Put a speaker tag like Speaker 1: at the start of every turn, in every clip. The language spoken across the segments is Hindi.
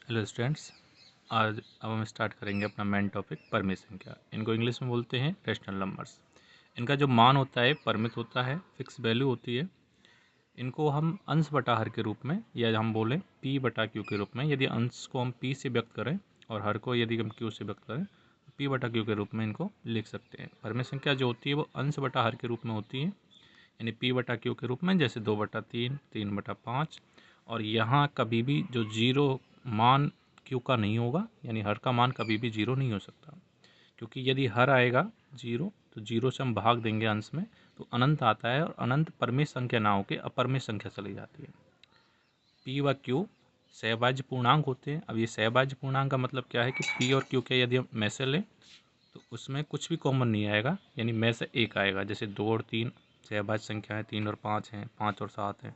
Speaker 1: हेलो स्टूडेंट्स, आज अब हम स्टार्ट करेंगे अपना मेन टॉपिक परमित संख्या। इनको इंग्लिश में बोलते हैं रेशनल नंबर्स। इनका जो मान होता है परमित होता है, फिक्स वैल्यू होती है। इनको हम अंश बटा हर के रूप में या हम बोलें p बटा q के रूप में। यदि अंश को हम p से व्यक्त करें और हर को यदि हम q से व्यक्त करें तो p बटा q के रूप में इनको लिख सकते हैं। परमित संख्या जो होती है वो अंश बटा हर के रूप में होती है, यानी p बटा q के रूप में, जैसे 2/3, 3/5। और यहाँ कभी भी जो जीरो मान q का नहीं होगा, यानी हर का मान कभी भी जीरो नहीं हो सकता, क्योंकि यदि हर आएगा जीरो तो जीरो से हम भाग देंगे अंश में तो अनंत आता है, और अनंत परमेय संख्या ना होकर अपरमेय संख्या चली जाती है। p व q सहभाज्य पूर्णांक होते हैं। अब ये सहभाज्य पूर्णांक का मतलब क्या है कि p और q के यदि हम में से लें तो उसमें कुछ भी कॉमन नहीं आएगा, यानी में से एक आएगा। जैसे 2 और 3 सहभाज्य संख्या है, 3 और 5 हैं, 5 और 7 हैं,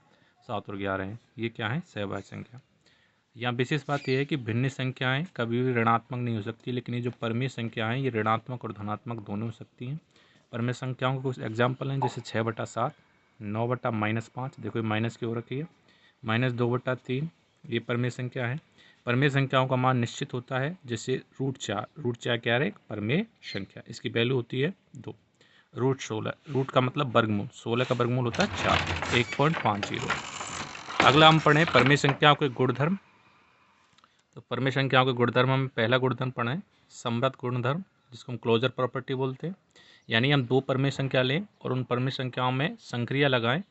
Speaker 1: 7 और 11 हैं। ये क्या है? सहभाज्य संख्या। यहाँ विशेष बात यह है कि भिन्न संख्याएं कभी भी ऋणात्मक नहीं हो सकती, लेकिन ये जो परमेय संख्या है ये ऋणात्मक और धनात्मक दोनों हो सकती हैं। परमेय संख्याओं के कुछ एग्जाम्पल हैं, जैसे 6/7, 9/-5, देखो ये माइनस की हो रखी है, -2/3, ये परमेय संख्या है। परमेय संख्याओं का मान निश्चित होता है, जैसे √4 क्या है? परमेय संख्या, इसकी वैल्यू होती है 2। √16, रूट का मतलब वर्गमूल, 16 का वर्गमूल होता है 4, 1.50। अगला हम पढ़ें परमेय संख्याओं के गुणधर्म। तो परमेय संख्याओं के गुणधर्म में पहला गुणधर्म पढ़ें समृद्ध गुणधर्म, जिसको हम क्लोजर प्रॉपर्टी बोलते हैं। यानी हम दो परमेय संख्या लें और उन परमेय संख्याओं में संक्रिया लगाएं,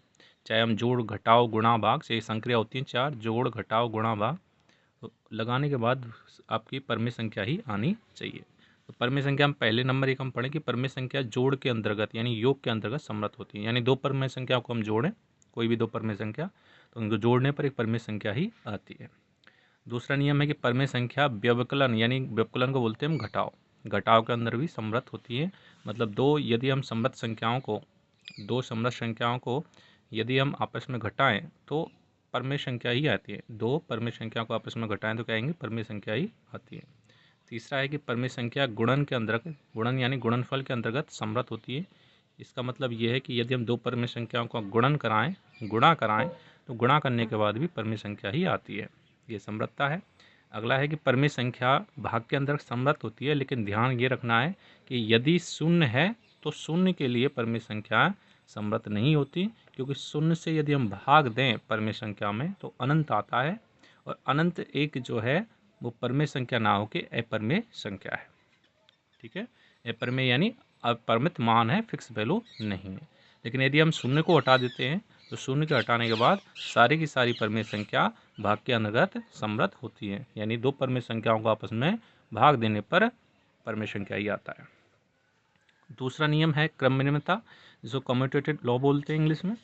Speaker 1: चाहे हम जोड़ घटाओ गुणा भाग से संक्रिया होती है 4, जोड़ घटाओ गुणा भाग, तो लगाने के बाद आपकी परमेय संख्या ही आनी चाहिए। तो परमेय संख्या हम पहले नंबर एक हम पढ़ें कि परमेय संख्या जोड़ के अंतर्गत यानी योग के अंतर्गत समृद्ध होती है। यानी दो परमेय संख्या को हम जोड़ें, कोई भी दो परमेय संख्या, तो उनको जोड़ने पर एक परमेय संख्या ही आती है। दूसरा नियम है कि परमेय संख्या व्यवकलन, यानी व्यवकलन को बोलते हैं हम घटाव, घटाव के अंदर भी समृद्ध होती है। मतलब यदि हम समृद्ध संख्याओं को, दो समृद्ध संख्याओं को यदि हम आपस में घटाएं तो परमेय संख्या ही आती है। दो परमेय संख्या को आपस में घटाएं तो क्या आएंगे? परमेय संख्या ही आती है। तीसरा है कि परमेय संख्या गुणन के अंतर्गत, गुणन यानी गुणनफल के अंतर्गत समृद्ध होती है। इसका मतलब यह है कि यदि हम दो परमेय संख्याओं का गुणा कराएं तो गुणा करने के बाद भी परमेय संख्या ही आती है। ये समृद्धता है। अगला है कि परमेय संख्या भाग के अंदर समृद्ध होती है, लेकिन ध्यान ये रखना है कि यदि शून्य है तो शून्य के लिए परमेय संख्या समृद्ध नहीं होती, क्योंकि शून्य से यदि हम भाग दें परमेय संख्या में तो अनंत आता है, और अनंत एक जो है वो परमेय संख्या ना होकर अपरमेय संख्या है। ठीक है, अपरमेय यानी अपरिमित मान है, फिक्स वैल्यू नहीं है। लेकिन यदि हम शून्य को हटा देते हैं तो शून्य के हटाने के बाद सारी की सारी परमेय संख्या भाग के अंतर्गत समृद्ध होती है, यानी दो परमेय संख्याओं को आपस में भाग देने पर परमेय संख्या ही आता है। दूसरा नियम है क्रमनियमता, जिसको कम्यूटेटिव लॉ बोलते हैं इंग्लिश में।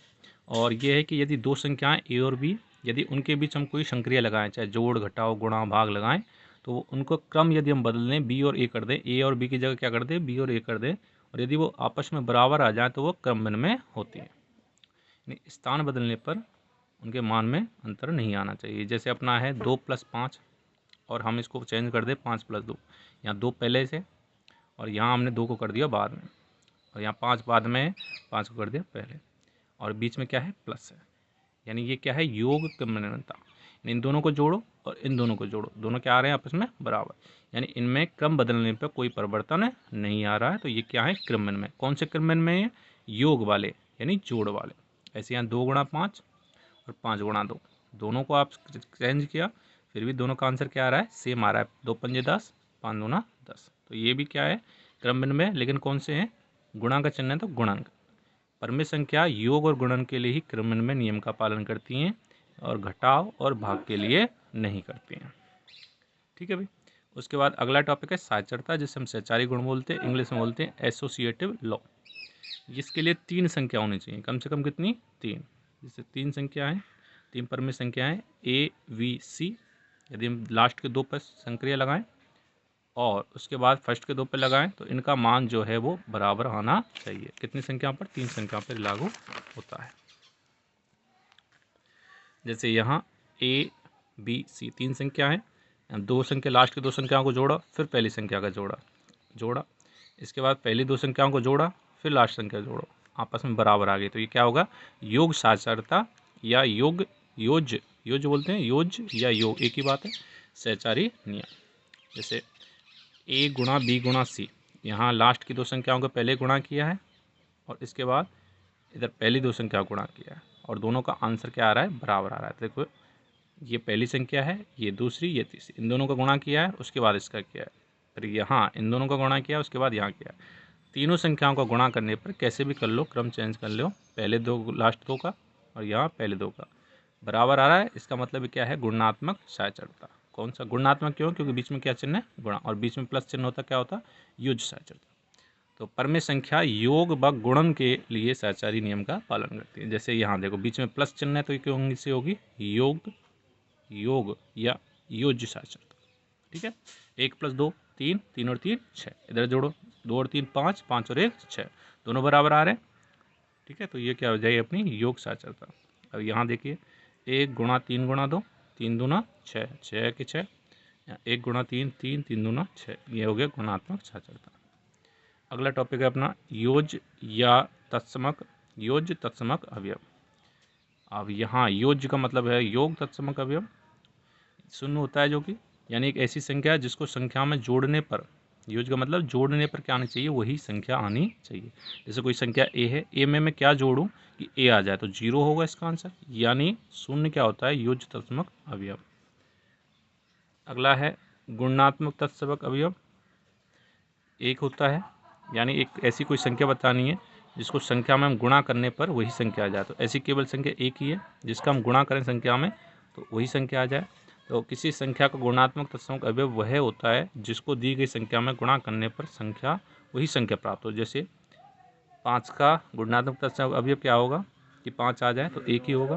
Speaker 1: और ये है कि यदि दो संख्याएं ए और बी, यदि उनके बीच हम कोई संक्रिया लगाएं, चाहे जोड़ घटाओ गुणा भाग लगाएं, तो उनको क्रम यदि हम बदल दें, बी और ए कर दें, ए और बी की जगह क्या कर दें? बी और ए कर दें, और यदि वो आपस में बराबर आ जाए तो वो क्रमबद्ध में होती है। यानी स्थान बदलने पर उनके मान में अंतर नहीं आना चाहिए। जैसे अपना है 2+5 और हम इसको चेंज कर दें 5+2, यहाँ 2 पहले से और यहाँ हमने 2 को कर दिया बाद में, और यहाँ 5 बाद में 5 को कर दिया पहले, और बीच में क्या है? प्लस है। यानी ये क्या है? योग क्रमनियमता। इन दोनों को जोड़ो और इन दोनों को जोड़ो, दोनों क्या आ रहे हैं? आपस में बराबर, यानी इनमें क्रम बदलने पर कोई परिवर्तन नहीं आ रहा है। तो ये क्या है? क्रमन में। कौन से क्रमन में है? योग वाले, यानी जोड़ वाले। ऐसे यहाँ 2×5 और 5×2, दोनों को आप चेंज किया फिर भी दोनों का आंसर क्या आ रहा है? सेम आ रहा है, 2×5 = 10, 5×2 = 10। तो ये भी क्या है? क्रमन में, लेकिन कौन से हैं? गुणा का चिन्ह है तो गुणांक। परमेय संख्या योग और गुणन के लिए ही क्रमन में नियम का पालन करती हैं, और घटाव और भाग के लिए नहीं करती हैं। ठीक है भाई। उसके बाद अगला टॉपिक है साचरता, जिसे हम सहचारी गुण बोलते हैं, इंग्लिश में बोलते हैं एसोसिएटिव लॉ। जिसके लिए 3 संख्या होनी चाहिए, कम से कम कितनी? 3। जैसे 3 संख्या है, 3 परमेय संख्या है ए बी सी। यदि हम लास्ट के 2 पर संक्रिया लगाएं और उसके बाद फर्स्ट के 2 पे लगाएं तो इनका मान जो है वो बराबर आना चाहिए। कितनी संख्या पर? 3 संख्या पर लागू होता है। जैसे यहाँ ए बी सी 3 संख्या है, दो संख्या, लास्ट की 2 संख्याओं को जोड़ा फिर पहली संख्या का जोड़ा, इसके बाद पहली 2 संख्याओं को जोड़ा फिर लास्ट संख्या जोड़ो, आपस में बराबर आ गई। तो ये क्या होगा? योग साचरता या योग योज बोलते हैं, योज या योग एक ही बात है। सहचारी नियम। जैसे A गुणा B गुणा C, यहाँ लास्ट की दो संख्याओं का पहले गुणा किया है और इसके बाद इधर पहली दो संख्या गुणा किया है और दोनों का आंसर क्या आ रहा है, बराबर आ रहा है। देखो ये पहली संख्या है, ये दूसरी, ये तीसरी, इन दोनों का गुणा किया है, उसके बाद इसका किया है, फिर यहाँ इन दोनों का गुणा किया है, उसके बाद यहाँ किया है। तीनों संख्याओं का गुणा करने पर कैसे भी कर लो, क्रम चेंज कर लो, पहले दो लास्ट दो का और यहाँ पहले दो का बराबर आ रहा है। इसका मतलब क्या है, गुणात्मक सहचरता। कौन सा गुणात्मक क्यों, क्योंकि बीच में क्या चिन्ह है, गुणा, और बीच में प्लस चिन्ह होता क्या होता, युज सहचरता। तो परमेय संख्या योग व गुणन के लिए सहचारी नियम का पालन करती है। जैसे यहाँ देखो बीच में प्लस चिन्ह है तो ये क्यों से होगी, योग योग या योज्य सहचरता। ठीक है, 1 + 2 3, 3 और 3 6, इधर जोड़ो 2 और 3 5, 5 और 1 6, दोनों बराबर आ रहे हैं। ठीक है, तो ये क्या हो जाएगी अपनी योग सहचरता। अब यहाँ देखिए 1 गुणा 3 गुणा 2, 3 दूना 6, 6 के 6, 1 गुणा 3 3, 3 दूना 6, ये हो गया गुणात्मक सहचरता। अगला टॉपिक है अपना योज्य या योज्य तत्समक अवयव। अब यहाँ योज्य का मतलब है योग, तत्समक अवयव शून्य होता है जो कि, यानी एक ऐसी संख्या है जिसको संख्या में जोड़ने पर, योज्य का मतलब जोड़ने पर क्या आनी चाहिए, वही संख्या आनी चाहिए। जैसे कोई संख्या ए है, ए में मैं क्या जोड़ूं कि ए आ जाए, तो 0 होगा इसका आंसर, यानी शून्य क्या होता है, योज्य तत्समक अवयव। अगला है गुणात्मक तत्समक अवयव। एक होता है, यानी एक ऐसी कोई संख्या बतानी है जिसको संख्या में हम गुणा करने पर वही संख्या आ जाए। तो ऐसी केवल संख्या एक ही है जिसका हम गुणा करें संख्या में तो वही संख्या आ जाए। तो किसी संख्या का गुणात्मक तत्समक अवयव वह होता है जिसको दी गई संख्या में गुणा करने पर संख्या वही संख्या प्राप्त हो। जैसे 5 का गुणात्मक तत्समक अवयव क्या होगा कि 5 आ जाए तो एक ही होगा,